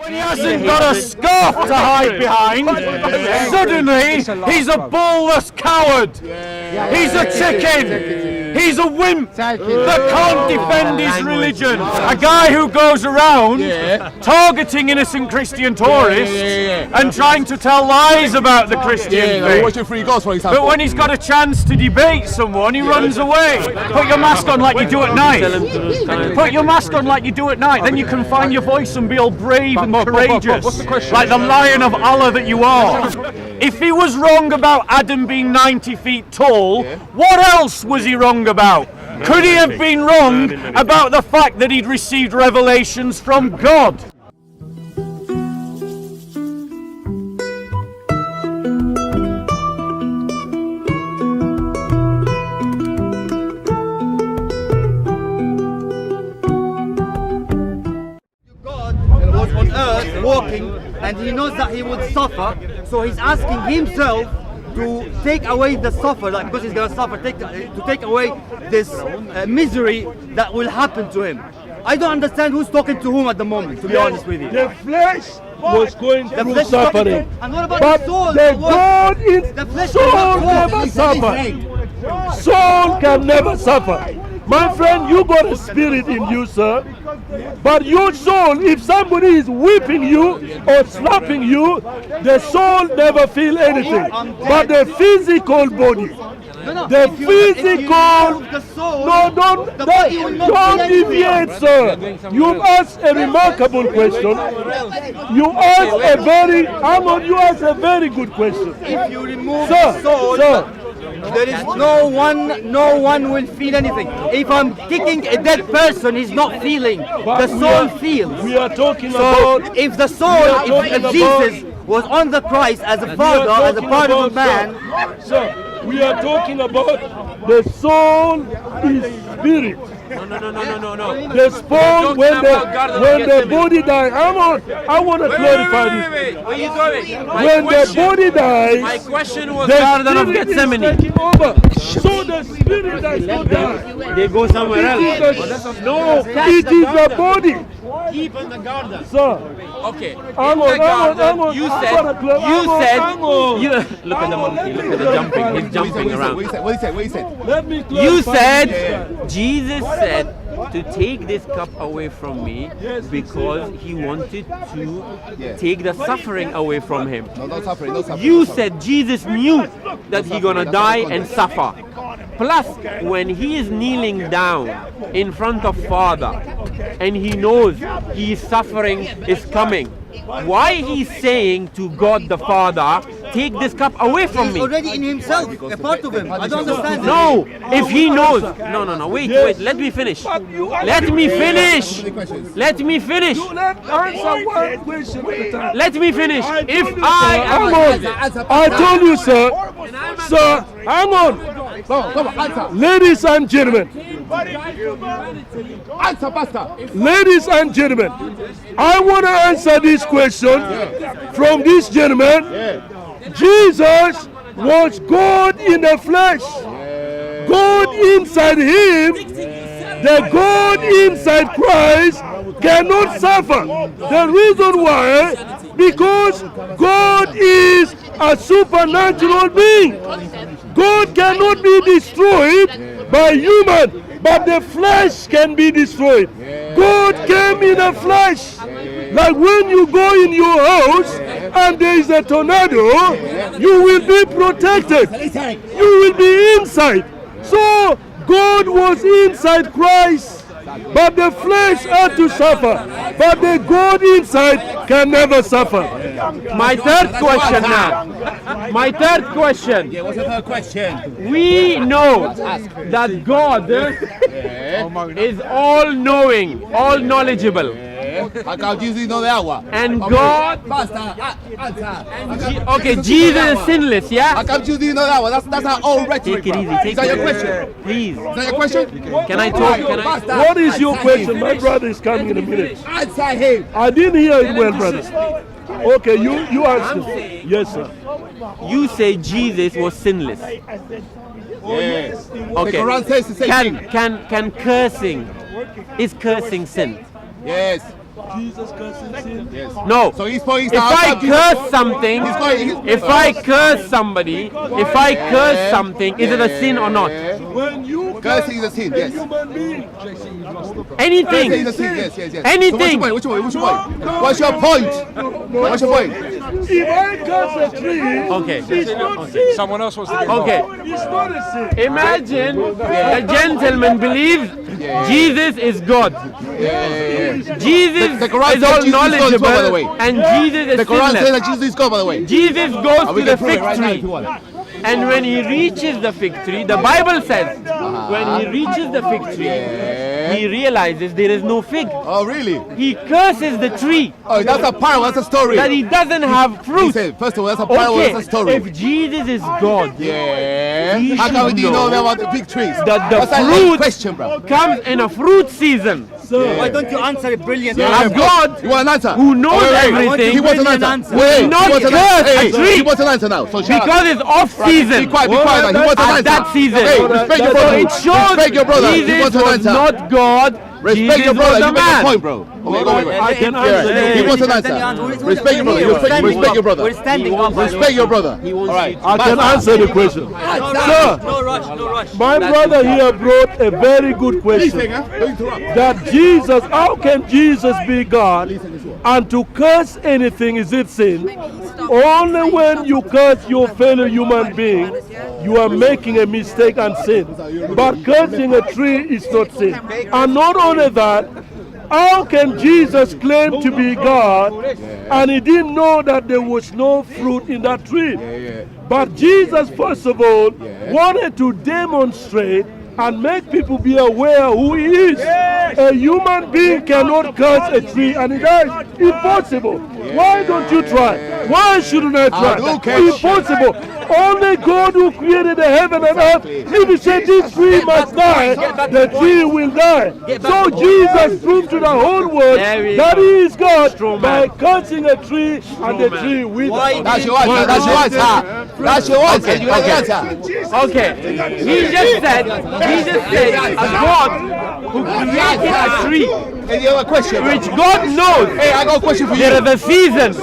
When he hasn't got a scarf to hide behind, suddenly he's a ballless coward. He's a chicken. He's a wimp that can't defend his religion. A guy who goes around targeting innocent Christian tourists and trying to tell lies about the Christian faith. But when he's got a chance to debate someone, he runs away. Put your mask on like you do at night. Put your mask on like you do at night. Then you can find your voice and be all brave and courageous, like the lion of Allah that you are. If he was wrong about Adam being 90 feet tall, what else was he wrong about? Could he have been wrong about the fact that he'd received revelations from God? On earth walking, and he knows that he would suffer, so he's asking himself to take away the suffer, like because he's gonna suffer, to take away this misery that will happen to him. I don't understand who's talking to whom at the moment, to be honest with you. The flesh was going through suffering, and what about but the soul? the God in the soul never suffer. Soul can never suffer. My friend, you got a spirit in you, sir. But your soul, if somebody is whipping you or slapping you, the soul never feel anything. But the physical body, the physical, don't deviate, sir. You've asked a remarkable question. You asked a very good question. If you remove the soul, there is no one will feel anything. If I'm kicking a dead person, he's not feeling. The soul feels. We are talking about. If the soul, if Jesus was on the Christ as a father, as a part of a man. Sir, we are talking about the soul is spirit. No. The soul, when the body dies. I want to clarify this. When the body dies, my question was the Garden of spirit is Gethsemane. taking over. So the spirit does not die. They go somewhere else. No, it is the body. Keep in the garden. Sir. Okay. Hang on. You said. Look at the monkey. Look at the jumping. He's jumping around. What he said? Let me clarify. You said, Jesus said to take this cup away from me because he wanted to take the suffering away from him. No suffering. You said Jesus knew that he's gonna die and suffer. Plus, when he is kneeling down in front of Father and he knows his suffering is coming, why he's saying to God the Father, take this cup away from He's me? already in himself, a part of him. I don't understand. No, if he knows. No, wait, let me finish. Let me finish. Let me finish. Answer one question at a time. Let me finish. If I told you, sir, hang on. Come on, answer. Ladies and gentlemen, Answer, Pastor. ladies and gentlemen, I want to answer this question from this gentleman. Jesus was God in the flesh. God inside him, the God inside Christ cannot suffer. The reason why, because God is a supernatural being. God cannot be destroyed by human, but the flesh can be destroyed. God came in the flesh. Like when you go in your house and there is a tornado, you will be protected. You will be inside. So God was inside Christ. But the flesh had to suffer. But the God inside can never suffer. my third question now. My third question. Yeah, what's the third question? We know that God is all-knowing, all-knowledgeable. How come Jesus know the hour? And God... Pastor, answer. Okay, Jesus is sinless, yeah? How come Jesus know the hour? That's our old rhetoric. Take it easy, Is that your question? Please. Is that your question? Can I talk? What is your question? My brother is coming in a minute. Answer him. I didn't hear it well, brother. Okay, you answer. Yes, sir. You say Jesus was sinless. Yes. Okay. The Quran says the same thing. Can cursing, is cursing sin? Yes. Jesus cursing sin? No. So he's pointing If out I that Jesus- curse something, if I curse somebody, if I curse something, is it a sin or not? When you Cursing is a sin, yes. human being, Anything. Cursing is a sin, yes. Anything. So what's your point? What's your point? What's your point? if I curse a tree, Okay. it's not sin. Someone else wants to get Okay. It's not a sin. Imagine the gentleman believes Jesus is God. Jesus The Quran is says all Jesus is God as well, by the way. knowledgeable, and Jesus is The Quran says sinless. that Jesus is God, by the way. Jesus goes We to the can prove it fig right now if you tree, want. and when he reaches the fig tree, the Bible says, when he reaches the fig tree, he realizes there is no fig. Oh, really? He curses the tree Oh, that's a parable. That's a story. that he doesn't have He fruit. said, first of all, that's a parable. Okay, That's a story. if Jesus is God, Yeah. He How come we should didn't know know about the big trees? that the That's a fruit lame question, bro. comes in a fruit season. Why don't you answer it brilliantly? A God You want an answer? who knows everything He wants an Brilliant answer. answer. Wait, not he wants an curse answer. a Hey, tree. he wants an answer now. So shut up. because it's off Be season. quiet, be quiet. He wants an At answer. that season. Hey, respect your So brother. it shows Respect your brother. He Jesus wants an was answer. not God. Respect Jesus your brother. was You a make a man. point, bro. Okay, go away. I can Yeah, answer he you. wants an answer. Respect your brother. Respect your brother. We're standing up. Respect your brother. All right. I can answer the question. Sir, No rush, no rush. my brother here brought a very good question. That Jesus, how can Jesus be God? And to curse anything, is it sin? Only when you curse your fellow human being, you are making a mistake and sin. But cursing a tree is not sin. And not only that, how can Jesus claim to be God and he didn't know that there was no fruit in that tree? But Jesus, first of all, wanted to demonstrate and make people be aware who he is. A human being cannot curse a tree and it is impossible. Why don't you try? Why shouldn't I try? Impossible. Only God who created the heaven and earth, if he said this tree must die, the tree will die. So Jesus proved to the whole world that he is God by cursing a tree and the tree will die. That's your answer. That's your answer. That's your answer. You have the answer. Okay. He just said a God who created a tree, Any other question? which God knows. Hey, I got a question for you. There is a season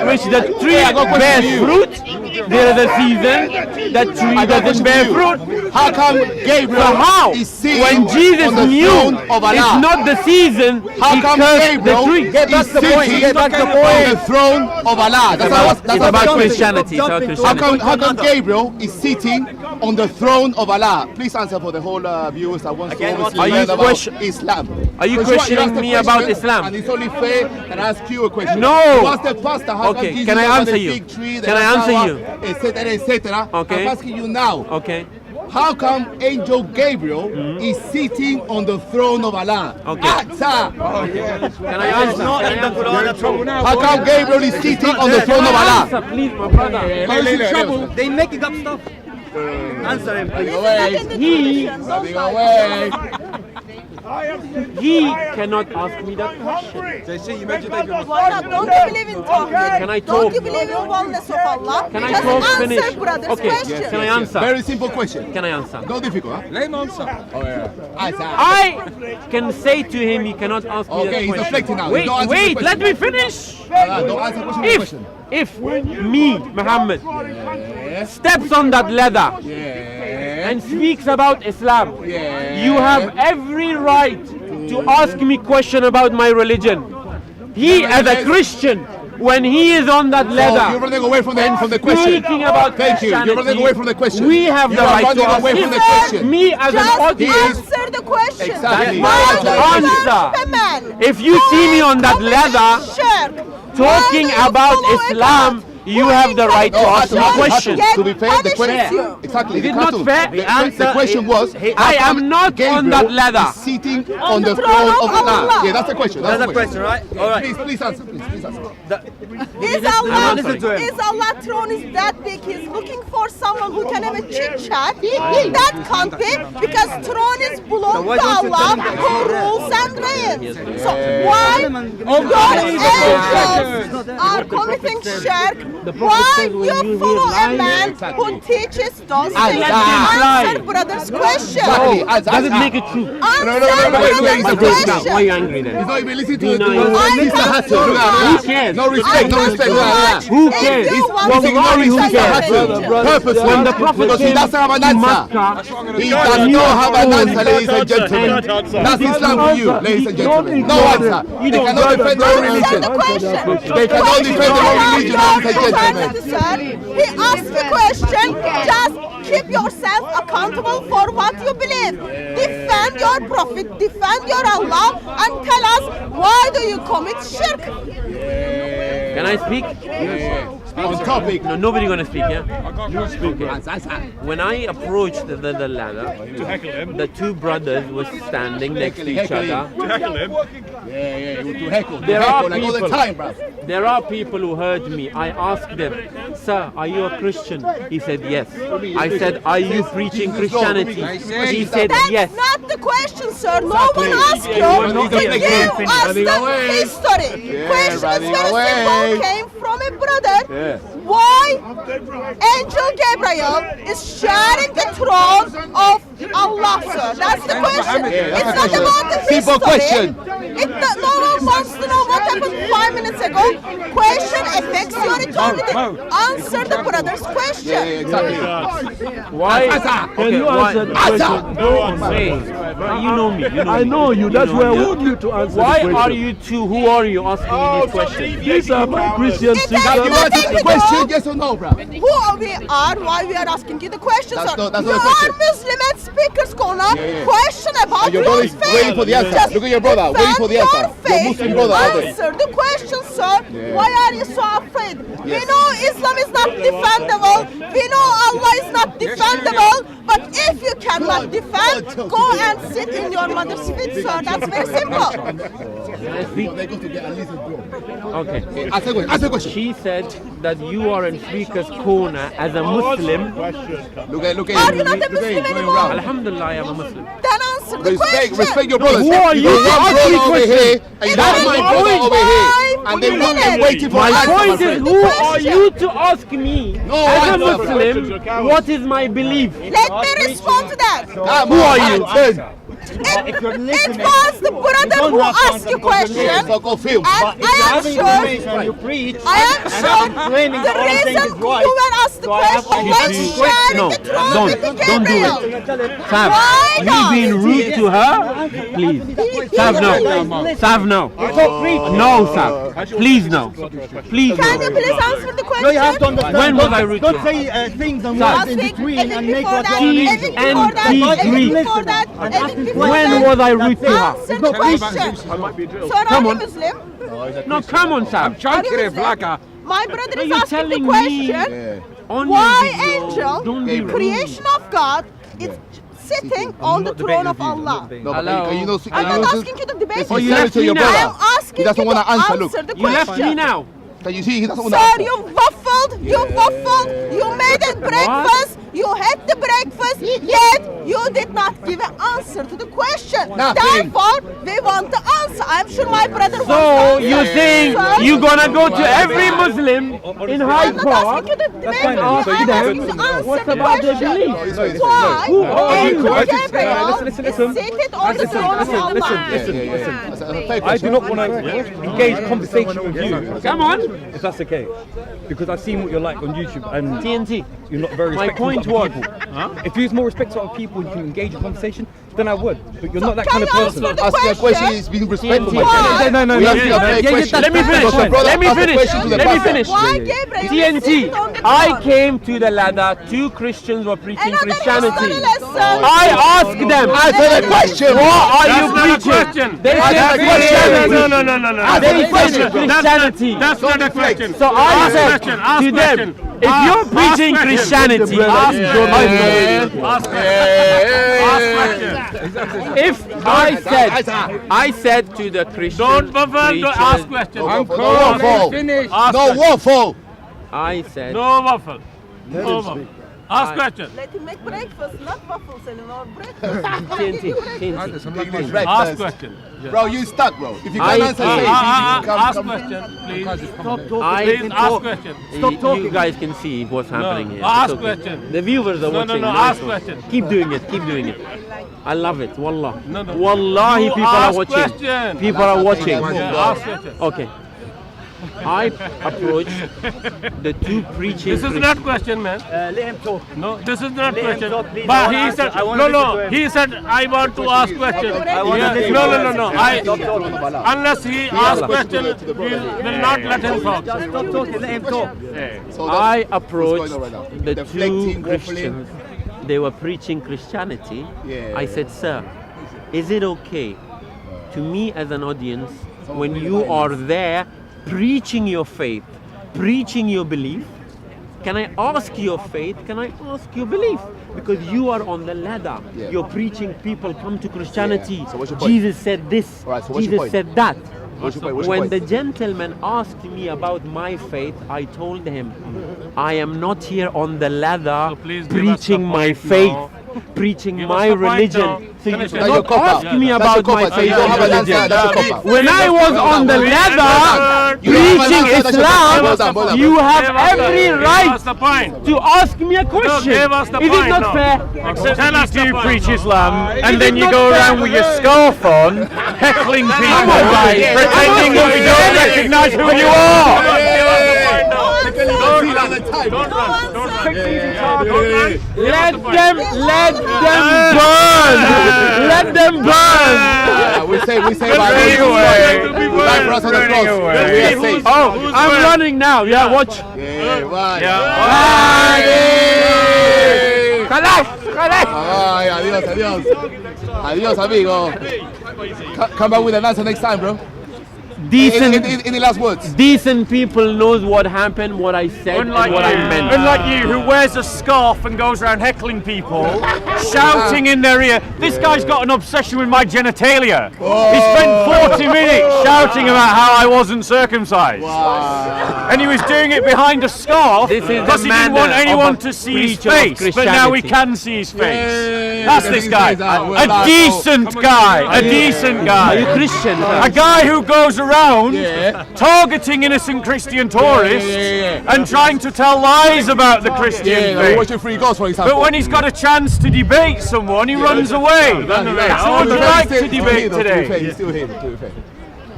which the tree I got a question bears for you. fruit. There is a season that tree I got a doesn't question bear for you. fruit. How come Gabriel So how, is sitting when Jesus on the knew throne of Allah? it's not the season, How he come cursed Gabriel the tree? is sitting on the throne of Allah? That's It's about Christianity. It's about Christianity. How come Gabriel is sitting on the throne of Allah? Please answer for the whole viewers that wants to obviously Are you learn about question- Islam. Are you Because you questioning asked a me about question, Islam? And it's only fair that I ask you a question. No. You asked the pastor, how Okay, come Jesus can I was on answer the you? fig tree, the Can I answer flower, you? etc., etc. Okay. I'm asking you now. Okay. How come Angel Gabriel is sitting on the throne of Allah? Okay. Answer. Can I answer? How come Gabriel is sitting on the throne of Allah? Answer, please, my brother. They making up stuff. Answer him, please. He cannot ask me that question. Why not? Don't you believe in Tawhid? Can I Don't talk? you believe in oneness of Allah? Can I Just talk? answer Finish. brother's Okay. question. Can I answer? Very simple question. Can I answer? No difficult, huh? Lame answer. Answer. I can say to him he cannot ask me Okay, that he's question. deflecting now. He's Wait, not answering the wait, let question. me finish. Don't answer question. If me, Muhammad, steps on that ladder and speaks about Islam, you have every right to ask me question about my religion. He, as a Christian, when he is on that You're ladder, running away from the question. speaking about Thank you. You're running Christianity, away from the question. we have You the are right to running ask away from him. the question. Me as an Just audience, answer the question. Exactly. Why do you Answer. worship a man? if you see me on that ladder Shirk. talking Why do you about follow a Islam, God? you have the right to No, ask me Hassan, questions. Hassan, to be fair, the Punishes question you. exactly. Is the it not cartoon. fair? The question was, how I come am not on that Gabriel ladder. is sitting on the throne of Allah. Yeah, that's the question. That's the question, right? All right. Please answer. Please answer. Is Allah, Listen to him. is Allah throne is that big? He's looking for someone who can have a chit chat. That can't be because throne is belong why to don't you tell Allah him to who answer rules and reigns. So why your angels are committing shirk? The Prophet Why says when you you follow hear a man Exactly. who teaches those Azza. things? Let them Answer lie. brother's question. Exactly. does it make it true? Answer no, wait, brother's wait, My wait, question now. question. Why are you angry then? He's not even listening to Be it. nice. Sister Hatton. Look at Who that. cares? No respect, no respect. Look at that. Who cares? If you want He's to ignoring answer Sister your Hatton. religion. Purposely. When the Prophet Because he came doesn't have an to answer. Makkah, He does not have an answer, ladies and gentlemen. That's Islam for you, ladies and gentlemen. No answer. They cannot defend their own Answer religion. the question. They cannot defend their own religion, ladies and gentlemen. Sir, he asked the question. Just keep yourself accountable for what you believe. Defend your prophet, defend your Allah, and tell us why do you commit shirk? can I speak? On topic. No, nobody gonna speak, yeah? Answer. When I approached the ladder, the two brothers were standing next to each Heckle other. Yeah, to heckle. There are Like all the people. time, bro. There are people who heard me. I asked them, "Sir, are you a Christian?" He said, "Yes." I said, "Are you preaching Christianity?" He said, That's "Yes." not the question, sir. No one asked you. You're not To getting give it. us Running the away. history. Question is running very away. simple. Came from a brother. Yeah. Why Angel Gabriel is sharing the throne of Allah, sir? That's the question. Yeah, It's that's not the about the history. Simple question. No one wants to know what happened 5 minutes ago. Question affects your eternity. Answer the brother's question. Yeah, exactly. Why? Can you answer the question? Wait, you know me. You know I me. know you. That's know why I me. want you to answer Why the question. are you two? Who are you asking me these questions? These are my Christian It sisters. has You answer nothing the to question, do. yes or no, bro? Who we are, why we are asking you the question, That's sir. not- that's you not a question. are Muslim at Speaker's Corner. yeah. Question about And your your brother is faith. waiting for the answer. Just Look at your brother, waiting for the defend answer. Your Your faith. Muslim brother, are they? Answer the question, sir. Why are you so afraid? We know Islam is not defendable. We know Allah is not defendable. But if you cannot defend, go and sit in your mother's feet, sir. That's very simple. They go to get at least a blow. Okay. Ask the question. She said that you are in Speaker's Corner as a Muslim. Look at Are you not a look at him Muslim going anymore? round. Alhamdulillah, I am a Muslim. Then answer the question. Respect your brothers. Who are you? You've got Ask brother me over question. here, and you got my brother over here, and they minutes. were waiting for My an answer, point my is, friend. who are you to ask me, No as a answer. Muslim, what is my belief? Let me respond to that. Who are you? It was the brother who asked you question. So go film. And I am sure, you preach. I am sure claiming the that what I'm saying reason is right. you were asked the So I have question to was be- sharing No, the throne with don't do Gabriel. it. Sav, Why you not? being rude to her? Please. Sav, no. Sav, no. No, Sav. Please, no. Please, Can you no. please answer the question? No, you have to understand. When was I rude to Don't her? say things and Last words in week, between a and week make before what that, you a mean. week before that, T a week Greek. before that, a week before When that. was I rude to her? Answer the question. So are Come you on. Muslim? No, come on, Sav. Are you Muslim? My brother No, is you're asking the telling question. me. On Why your video, angel, don't be the rude. creation of God, is sitting on the throne of Allah? No, but Hello. can you know? I'm not asking you to debate. Oh, you Send it left to me your now. brother. I am asking He doesn't you want to to answer. answer Look, the You question. left me now. can you see? He doesn't want to Sir, answer. you waffled, you made a breakfast, you had the breakfast, yet you did not give an answer to the question. Nothing. Therefore, we want the answer. I'm sure my brother wants the So answer. you think Sir, you gonna go to every Muslim in Hyde I'm not Park? asking you to debate. fine. I'm So you asking don't- you to answer What the about the question. belief? Why Who are you? Angel Listen, Gabriel listen. is seated on the throne of Allah? That's a fake I do question. not want to engage conversation with you, Come on. if that's okay. Because I've seen what you're like on YouTube and TNT. you're not very My respectful point of was- people. If you was more respectful of people, you can engage in conversation, then I would. But you're not that Can kind of you person. answer the Ask your question is being respectful, my Why? friend. No, We ask you a fake question. Let me finish. Because your brother Let me asked a finish. question to the Let me pastor. finish. Why Gabriel is TNT. seated on the I throne? came to the ladder. Two Christians were preaching Another Christianity. history lesson. I asked them. Answer the question. What are you That's not a preaching? question. They That's said not a question. Christianity. No. They said question. Christianity. That's not a question. So I Ask said question, ask to question. them, if you're preaching Christianity, if I said to the Christian Don't buffer, don't ask preachers, questions. No waffle. Ask No questions. waffle. I said, No waffle. No waffle. Ask question. Let him make breakfast, not waffles anymore. Breakfast. TNT. English Ask breakfast. question. Bro, you stuck, bro. If you I- can't answer, say it. Ask question, please. Stop talking. Please ask question. You guys can see what's happening here. ask It's okay. question. The viewers are watching. No, nice ask one. question. Keep doing it. Keep doing it. I love it. Wallah. No. Wallahi, You people are ask watching. question. People are watching. Yeah, ask question. Okay. I approached the two preaching. This is not question, man. Let him talk. No, this is not Let him question. talk, please. I But wanna he answer. said, I wanna listen to him. he said, I want to ask question. I wanna Yeah, listen no, to no, him. no. Stop talking. Unless he asks question, will not let him talk. Just stop talking. Let him talk. So I that's what's approached going on right now. the Deflecting, two Christians. They were preaching Christianity. Yeah. I said, sir, is it okay to me as an audience when you are there preaching your faith, preaching your belief? Can I ask your faith? Can I ask your belief? Because you are on the ladder. Yeah. You're preaching people come to Christianity. Yeah. So what's your point? Jesus said this. All right, so what's your Jesus point? said that. What's your point? What's your When point? the gentleman asked me about my faith, I told him, I am not here on the ladder So please give us preaching the my point faith, now. preaching Give us my the point religion. now. So you Finish it. That's your cannot cop-out. ask me That's about your my cop-out. faith You don't and have an answer. religion. That's your cop-out. When I was on the ladder You don't have an preaching answer. That's your Islam, cop-out. you have Give us every Give us right the point. to ask me a question. give us the Is it point not now. fair? Tell us You the preach point. Islam and Is then it you not go fair? around with your scarf on, heckling people, on, guys. pretending that we don't recognise who you are. Don't run. Don't run. Let them burn. Let them burn. We say Running away. Right for us on the Running cross. away. We are safe. Oh, I'm running now. Yeah, watch. Yeah, right. Kalash, kalash. Ay, adiós, adiós. Adiós, amigo. Come back with an answer next time, bro. Any last words? Decent people knows what happened, what I said, Unlike and what I meant. Unlike you, who wears a scarf and goes around heckling people, shouting in their ear. This guy's got an obsession with my genitalia. He spent 40 minutes shouting about how I wasn't circumcised. And he was doing it behind a scarf This is the because he didn't manner want of anyone a to see his preacher of face. But now we Christianity. can see his face. Yeah. That's this guy. A Well, decent guy. A decent Are you guy. Christian? A guy who goes around Yeah. targeting innocent Christian tourists and trying to tell lies about the Christian Yeah, we're faith. watching Free Ghost, for example. But when he's got a chance to debate someone, he runs away. So would you like to debate today? He's still here, to be fair.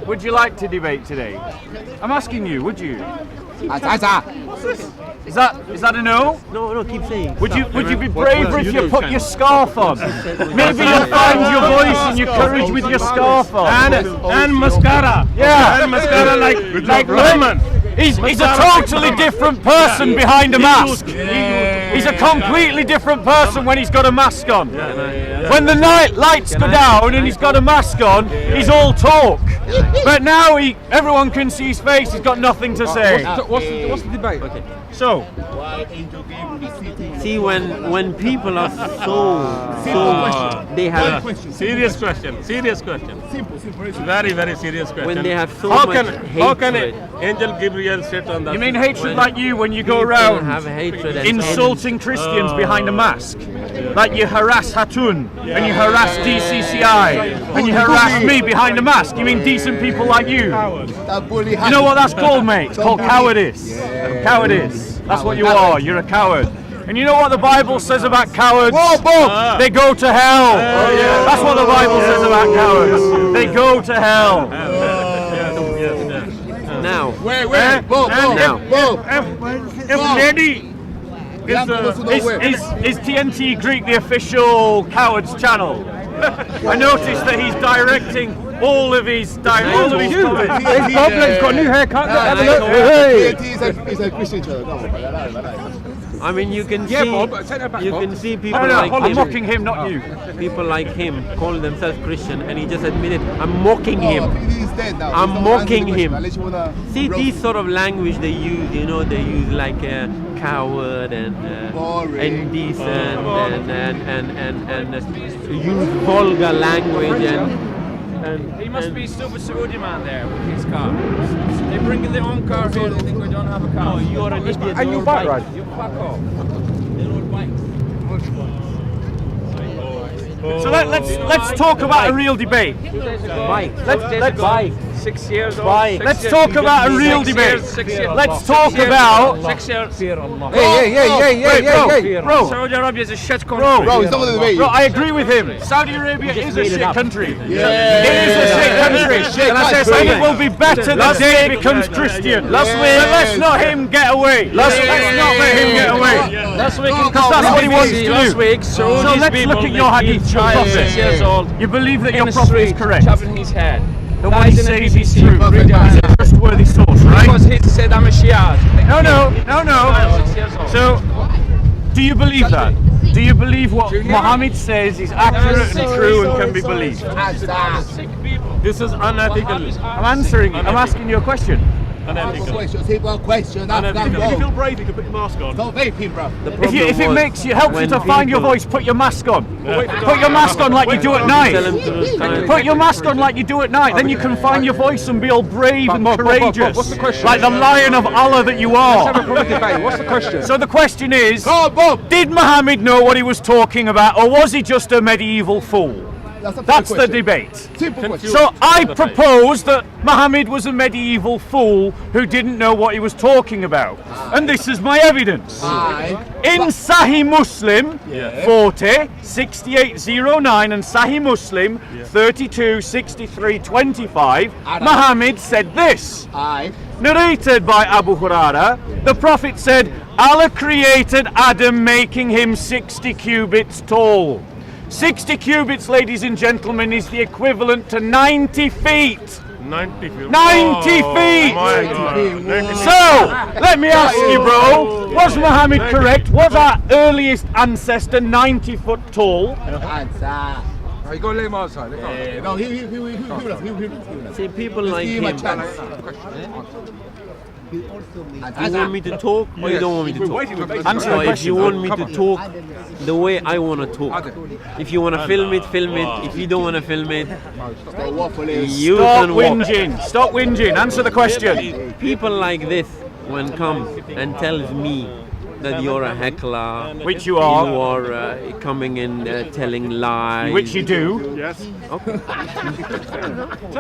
Would you like to debate today? I'm asking you, would you? Is that a no? No, keep saying. Would you be braver if you put your scarf on? Maybe you'll find your voice and your courage with your scarf on. And mascara. Yeah. And mascara like lemon. He's a totally different person behind a mask. He's a completely different person when he's got a mask on. When the night lights go down and he's got a mask on, he's all talk. But now everyone can see his face. He's got nothing to say. What's the debate? Okay. So, See, when people are so they have Serious question. Serious question. Simple. Very, very serious question. when they have so how much can hatred. Angel Gabriel sit on that? you mean hatred like you when you go People around have hatred and insulting Christians behind a mask? Like you harass Hatun, and you harass DCCI, and you harass me behind a mask. You mean decent people like you? That bully You know what that's called, mate? It's called cowardice. Cowardice. That's what you are. You're a coward. And you know what the Bible says about cowards? They go to hell. That's what the Bible says about cowards. They go to hell. Now, Wait, Bob, now. If lady Is TNT Greek the official cowards channel? I noticed that he's directing all of his comments. He's got a new haircut. Have a look. He's a Christian channel. I mean, you can Yeah, see, Bob, take that back, you Bob. can see people I'm like him. mocking him, not you. People like him call themselves Christian, and he just admitted, I'm mocking him. He's dead now. I'm He's not mocking answering the him. question. Unless you wanna See, roast these sort of language they use, they use like coward and indecent and use vulgar language and He must be a stupid Saudi man there with his car. They bring their own car here, they think we don't have a car. you're an idiot. And you bike ride. You fuck off. So let's talk about a real debate. Let's 6 years old. Let's talk about a real debate. Let's talk about. 6 years. Hey, Bro, Saudi Arabia is a shit country. bro, it's not going to debate. Bro, I agree with him. Saudi Arabia is a shit country. Yeah. It is a shit country. And I say it will be better the day it becomes Christian. Let's not him get away. Let's not let him get away. Last week, Because that's what he wants to do. last week, So Saudi's let's people look at your they hadith, beat your child 6 years prophet. old. You believe that in your the prophet is street, correct. chopping his head. The what he Lies in says the is BBC. true. He's a trustworthy source, Because right? he said I'm a Shia. No. 6 years old. So, do you believe that? Do you believe what Muhammad says is accurate and true and can be believed? This is unethical. I'm answering. I'm asking you a question. Simple question. If you feel brave, you can put your mask on. Don't vaping, bro. If it makes you helps you to find your voice, put your mask on. Put your mask on like you do at night. Put your mask on like you do at night. Then you can find your voice and be all brave and courageous, what's the question? like the lion of Allah that you are. What's the question? So the question is, Go on, Bob. did Muhammad know what he was talking about, or was he just a medieval fool? That's the debate. Simple question. So I propose that Muhammad was a medieval fool who didn't know what he was talking about. And this is my evidence. In Sahih Muslim 40, 6809 and Sahih Muslim 32, 63, 25, Muhammad said this. Narrated by Abu Huraira, the Prophet said, Allah created Adam making him 60 cubits tall. 60 cubits, ladies and gentlemen, is the equivalent to 90 feet. 90 feet. 90 feet! My God. So, let me ask you, bro, was Muhammad correct? Was our earliest ancestor 90 foot tall? Answer. You got to let him outside. No, he See, people like give him a him. chance. You want me to talk or you don't want me to talk? Answer the Or if you question. want me to talk the way I want to talk. If you want to film it, film it. If you don't want to film it, you Stop can walk. whinging. Stop whinging. Answer the question. People like this when come and tells me that you're a heckler, Which you are. you are coming in telling lies. Which you do. Yes.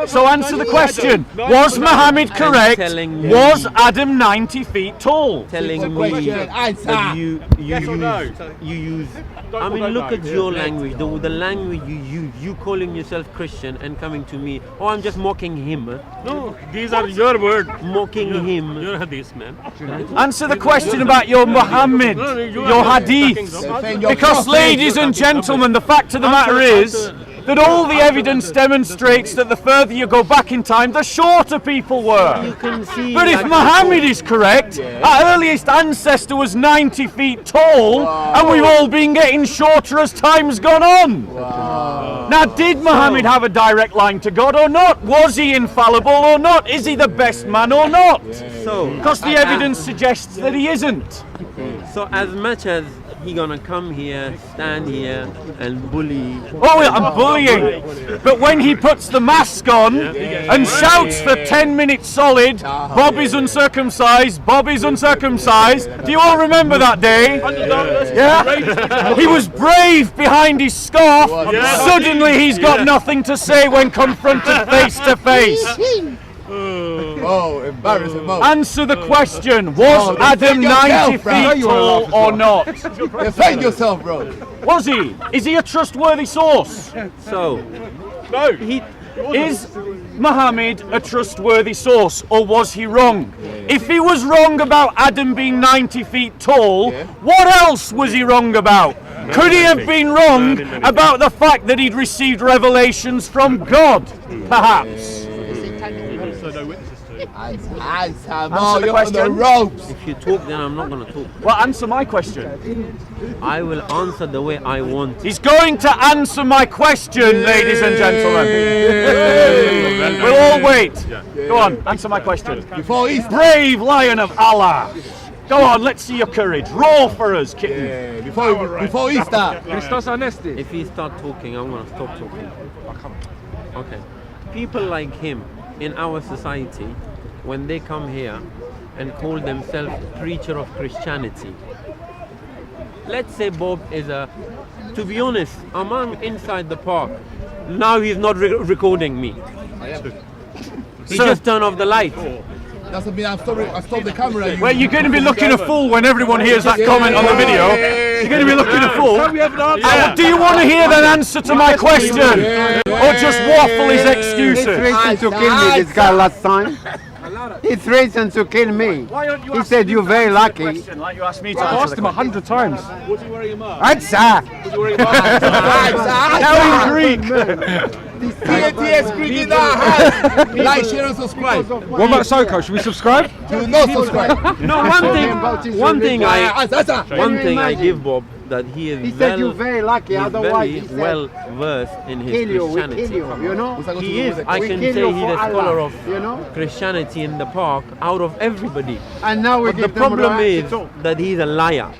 So answer the question. Was Muhammad correct? telling me- Was Adam 90 feet tall? telling me question. that you Yes or no? use. I mean, look at your language, the language you use. You calling yourself Christian and coming to me. Oh, I'm just mocking him. No, these are your words. Mocking him. You're hadith, man. Answer the question about your Muhammad, your hadiths. Because, ladies and gentlemen, the fact of the matter is that all the evidence demonstrates that the further you go back in time, the shorter people were. Can see But if like Muhammad is correct, our earliest ancestor was 90 feet tall, and we've all been getting shorter as time's gone on. Now, did Muhammad have a direct line to God or not? Was he infallible or not? Is he the best man or not? so, Because the evidence suggests that he isn't. so as much as he gonna come here, stand here, and bully. Oh, I'm bullying. But when he puts the mask on and shouts for 10 minutes solid, Bob is uncircumcised, Bob is uncircumcised. Do you all remember that day? Yeah? He was brave behind his scarf. Suddenly he's got nothing to say when confronted face to face. Oh, embarrassing Mo. Answer the question. Was Adam 90 feet tall or not? Defend yourself, bro. Was he? Is he a trustworthy source? So, No. Is Muhammad a trustworthy source, or was he wrong? If he was wrong about Adam being 90 feet tall, what else was he wrong about? Could he have been wrong about the fact that he'd received revelations from God, perhaps? Answer, Mo. Answer the You're on the question. ropes. if you talk, then I'm not gonna talk. Well, answer my question. I will answer the way I want. He's going to answer my question, ladies and gentlemen. We'll all wait. Go on, answer my question. Before Easter. Brave lion of Allah. Go on, let's see your courage. Roar for us, kitten. Before Easter. Christos Anesti. If he start talking, I'm gonna stop talking. Okay. People like him in our society, when they come here and call themselves preacher of Christianity, let's say Bob is a, to be honest, among inside the park. Now he's not recording me. He just turned off the light. Doesn't mean I stopped the camera. Well, you're going to be looking a fool when everyone hears that comment on the video. You're going to be looking a fool. Do you want to hear the answer to my question? Or just waffle his excuses? He threatened to kill me, this guy, last time. He threatened to kill me. He said, you're very lucky. Like you asked me to I've asked him 100 times. Was he wearing a mask? Answer! Now in Greek. TNTS Greek in our hands. Like, share and subscribe. What about Soco? Should we subscribe? Do not subscribe. No, one thing I give Bob that he is said you're very lucky, otherwise he said, well versed in his kill you, we Christianity. kill you, you know? He is. I We can kill say you he's for a scholar Allah, of you know? Christianity in the park out of everybody. And now we But the give them problem right is to talk. that he's a liar.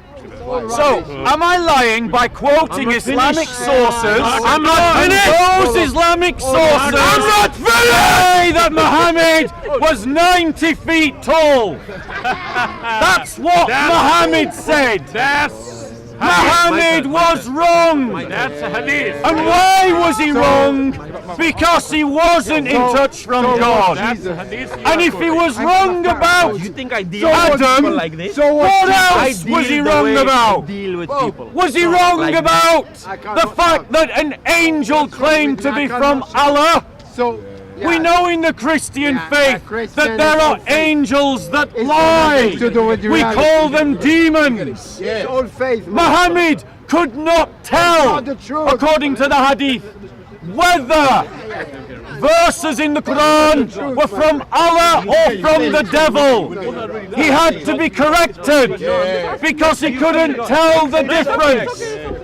So, am I lying by quoting I'm not Islamic finished. sources? I'm not and finished. those Islamic sources I'm not say that Muhammad was 90 feet tall. That's what Muhammad said. Muhammad was wrong. That's a hadith. And why was he wrong? Because he wasn't in touch from God. And if he was wrong about You think I deal Adam, with people like this? what I else was he deal the wrong way about? I deal with people. Was he wrong Like about the fact that an angel claimed to be from Allah? So, We know in the Christian faith that there are angels that It's lie. nothing to do with We reality. call them demons. it's all faith. Muhammad could not tell, not the truth. according to the hadith, whether verses in the Qur'an were from Allah or from the devil. He had to be corrected because he couldn't tell the difference.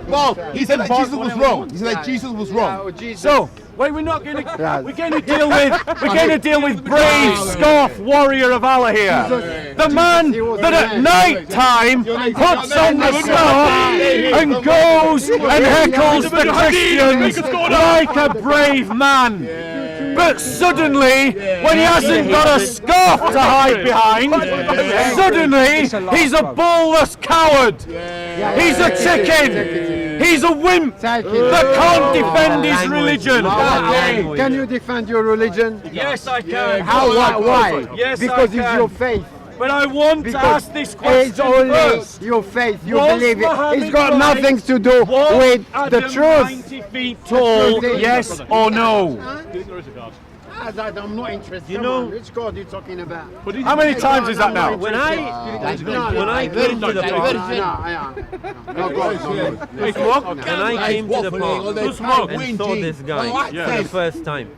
No, he said that Jesus was wrong. He said that Jesus was wrong. So, wait, we're going to deal with brave scarf warrior of Allah here. The man that at night time puts on the scarf and goes and heckles the Christians like a brave man. But suddenly, when he hasn't got a scarf to hide behind, suddenly he's a ballless coward. He's a chicken. He's a wimp that can't defend his religion. Can you defend your religion? Yes, I can. How? Why? Yes, Because I it's can. your faith. But I want to ask this It's question only first. your faith. You Was believe it. Muhammad It's got right? nothing to do Was with the Adam truth. 90 feet tall, yes or no? I'm not interested. You know- which God are you talking about? How many times is that now? When I came to the park, when I came to the park and saw this guy for the first time,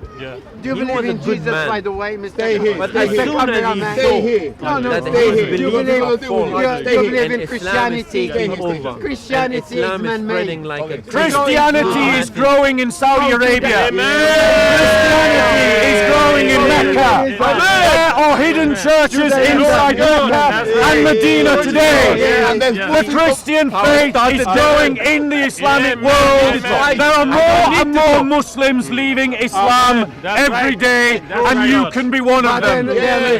Do you He was believe a in good Jesus, man. by the way, Mr. Stay here. but Mr. as soon as Cameraman? he Stay here. saw No, that stay he was here. You believing believe- Stay you here. believe in and Islam is Christianity. taking over, and Christianity is Islam is man-made. spreading like a Christianity is growing in Saudi Arabia. Christianity is growing in Mecca. There are hidden churches inside Mecca and Medina today. The Christian faith is growing in the Islamic world. There are more and more Muslims leaving Islam every day, and you can be one of them.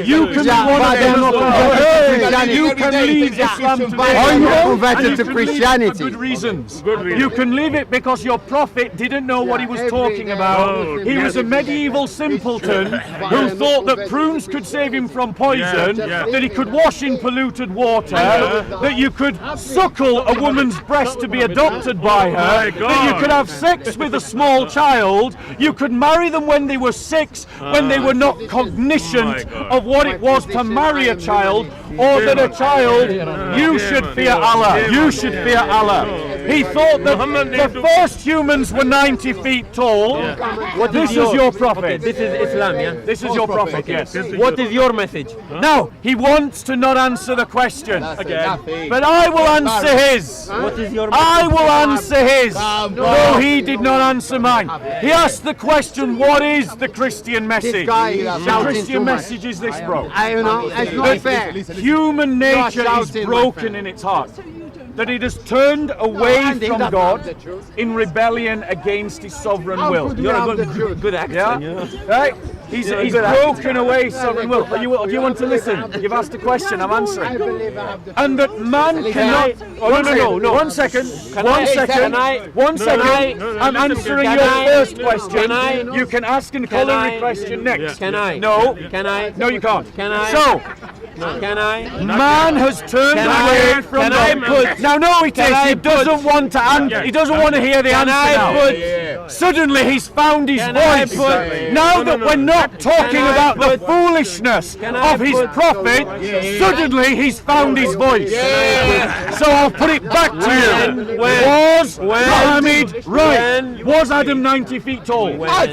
You can be one of them. You can leave Islam today. Are you converted And you to can leave it Christianity? for good reasons. You can leave it because your prophet didn't know what he was talking about. He was a medieval simpleton who thought that prunes could save him from poison, that he could wash in polluted water, that you could suckle a woman's breast to be adopted by her, that you could have sex with a small child, you could marry them when they were 6, when they were not cognizant of what it was to marry a child, or that a child, you should fear Allah, you should fear Allah. He thought that the first humans were 90 feet tall. This is your prophet. This is Islam, yeah? This is your prophet, yes. What is your message? Now, he wants to not answer the question. Nothing. But I will answer his. What is your I message? will answer his. No, he did not answer mine. He asked the question, what is the Christian message? guy is The shouting Christian too much. message is this, bro. You know, it's not fair. Human nature is shouting, my broken friend. in its heart. That it has turned away Andy, from that's God not the truth. in rebellion against his sovereign How will. could you You're have a the truth? good accent, Yeah? you know? Right? He's broken away sovereign will. Do you want to listen? You've asked a question, I'm answering. And that man cannot... No. 1 second. One second. I'm answering your first question. You can ask a coloring question next. Can I? No. Can I? No, you can't. Can I? So, can I? man has turned away from God. Now, no, he doesn't want to answer. He doesn't want to hear the answer now. Suddenly, he's found his voice. Now that we're not talking about the foolishness of his prophet, suddenly he's found his voice. So I'll put it back to you. Was Muhammad right? Was Adam 90 feet tall? Now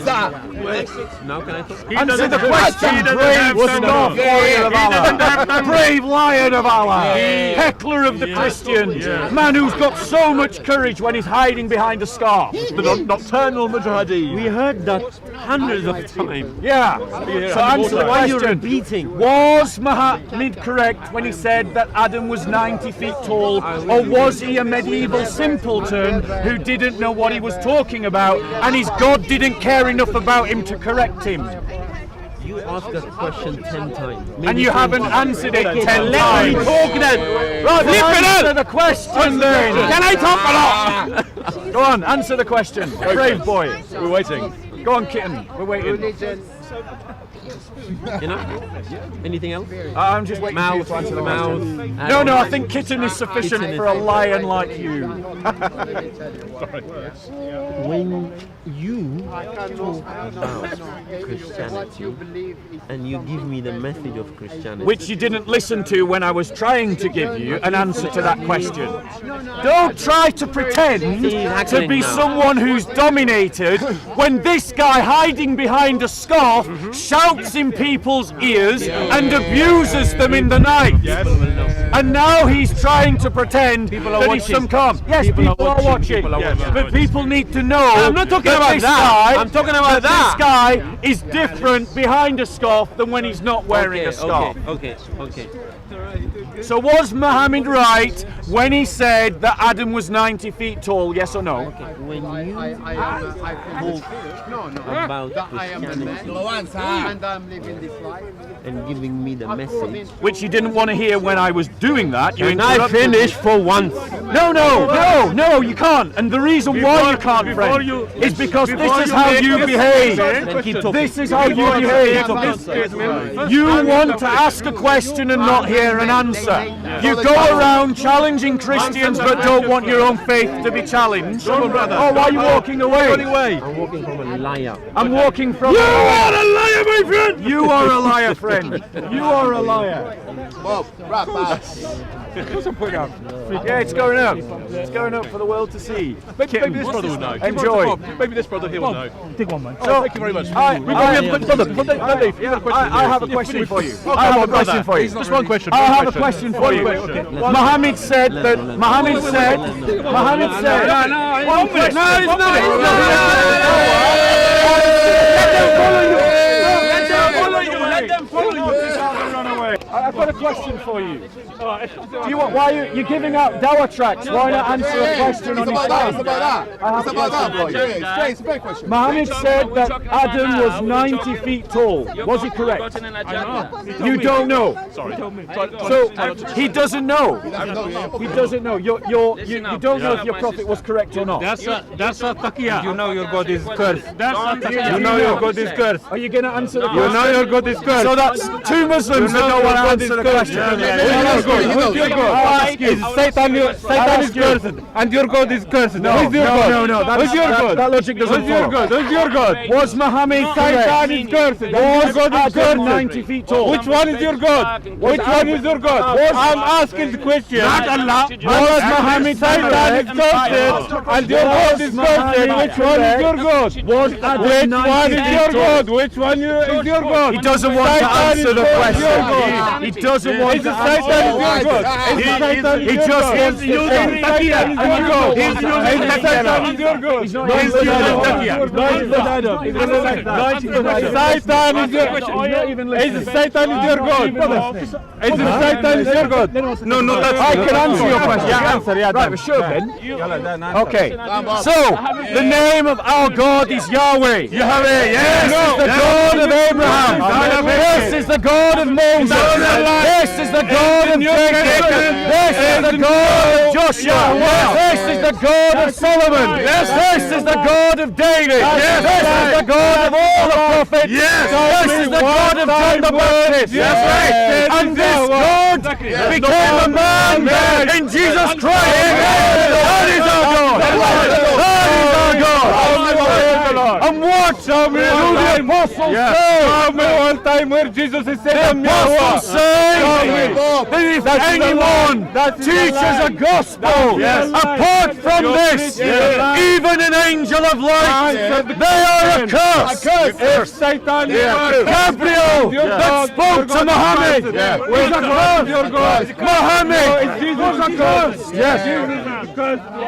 can I talk? Answer the question, brave scoff warrior of Allah, brave lion of Allah, heckler of the Christians, man who's got so much courage when he's hiding behind a scarf. The nocturnal mujahideen. We heard that hundreds of times. Yeah. So answer the Why are you question. repeating? Was Muhammad correct when he said that Adam was 90 feet tall, or was he a medieval simpleton who didn't know what he was talking about, and his God didn't care enough about him to correct him? You asked that question 10 times. And you haven't answered it 10 times. Let me talk then. Right, answer the question then. Can I talk or not? Go on, answer the question. Brave boy. We're waiting. Go on, kitten. We're waiting. You know? Anything else? I'm just waiting for you to answer the question. No, I think kitten is sufficient for a lion like you. When you talk about Christianity and you give me the message of Christianity, Which you didn't listen to when I was trying to give you an answer to that question. Don't try to pretend to be someone who's dominated when this guy hiding behind a scarf shouts in people's ears and abuses them in the night. And now he's trying to pretend that he's some calm. Yes, people are watching. But people need to know I'm not talking about that. I'm talking about that. This guy is different behind a scarf than when he's not wearing a scarf. Okay. So was Muhammad right when he said that Adam was 90 feet tall? Yes or no? When you talk about Christianity and I'm living this life. and giving me the message, Which you didn't want to hear when I was doing that. You and I finish for once. No, you can't. And the reason why you can't, friend, is because this is how you behave. This is how you behave. You want to ask a question and not hear an answer. You go around challenging Christians but don't want your own faith to be challenged. Oh, why are you walking away? I'm walking from a liar. I'm walking from... You are a liar, my friend! You are a liar, friend. You are a liar. Well, right back. Yeah, it's going up. It's going up for the world to see. Maybe this brother will know. Enjoy. Maybe this brother here will know. Take one, man. So, Thank you very much. I have a question for you. I have a question for you. Just one question. I have a question for you. Muhammad said that. Muhammad said. One question. No, it's not. Let them follow you. I've got a question for you. Do you want? Why you're giving out dawah tracts? Why not answer a question on Islam? I have a question for you. It's a great question. Muhammad said that Adam was 90 feet tall. Was he correct? You don't know. Sorry. So he doesn't know. He doesn't know. You don't know if your prophet was correct or not. That's a taqiyya. You know your God is cursed. You know your God is cursed. Are you going to answer the question? You know your God is cursed. So that's two Muslims that don't want to answer the question. Who's your God? Satan is cursed, and your God is cursed. No. Who's your God? Who's your God? That logic doesn't follow. Who's your God? Was Muhammad Satan is cursed. Was Adam 90 feet tall? Which one is your God? Which one is your God? I'm asking the question. Not Allah. Was Muhammad Satan is cursed, and your God is cursed. Which one is your God? Was Adam 90 feet tall? Which one is your God? He doesn't want to answer the question. He doesn't want Is to it Satan is your answer. God? Is it Satan He is your just God? wants to Is it Satan is your God? Is it Satan is your God? He's not using Adam. Satan is your Is it Satan is your God? Is it Satan is your God? No, no, that's I can answer your question. Yeah, answer. Yeah, right, sure, Ben. Okay. So, the name of our God is Yahweh. Yahweh, yes. This is the God of Abraham. This is the God of Moses. This is the God of Jacob. This is the God of Joshua. This is the God of Solomon. This is the God of David. This is the God of all the prophets. This is the God of John the Baptist. And this God became a man in Jesus Christ. That is our God. That is our God. And what do the apostles say? Tell me one time where Jesus is saying The apostles say that if anyone teaches a gospel apart from this, even an angel of light, they are accursed. Gabriel that spoke to Muhammad was accursed. Muhammad was accursed.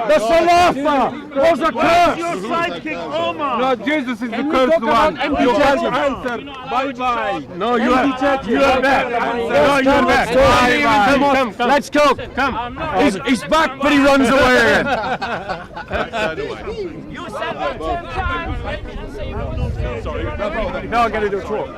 The Salafa was accursed. your sidekick Omar. No, Jesus is the cursed one. You can't answer. Bye bye. No, you are back. No, you are back. Come on, let's go. Come. He's back, but he runs away again. You said that 10 times. Let me answer you. Sorry. Now I'm going to do a talk.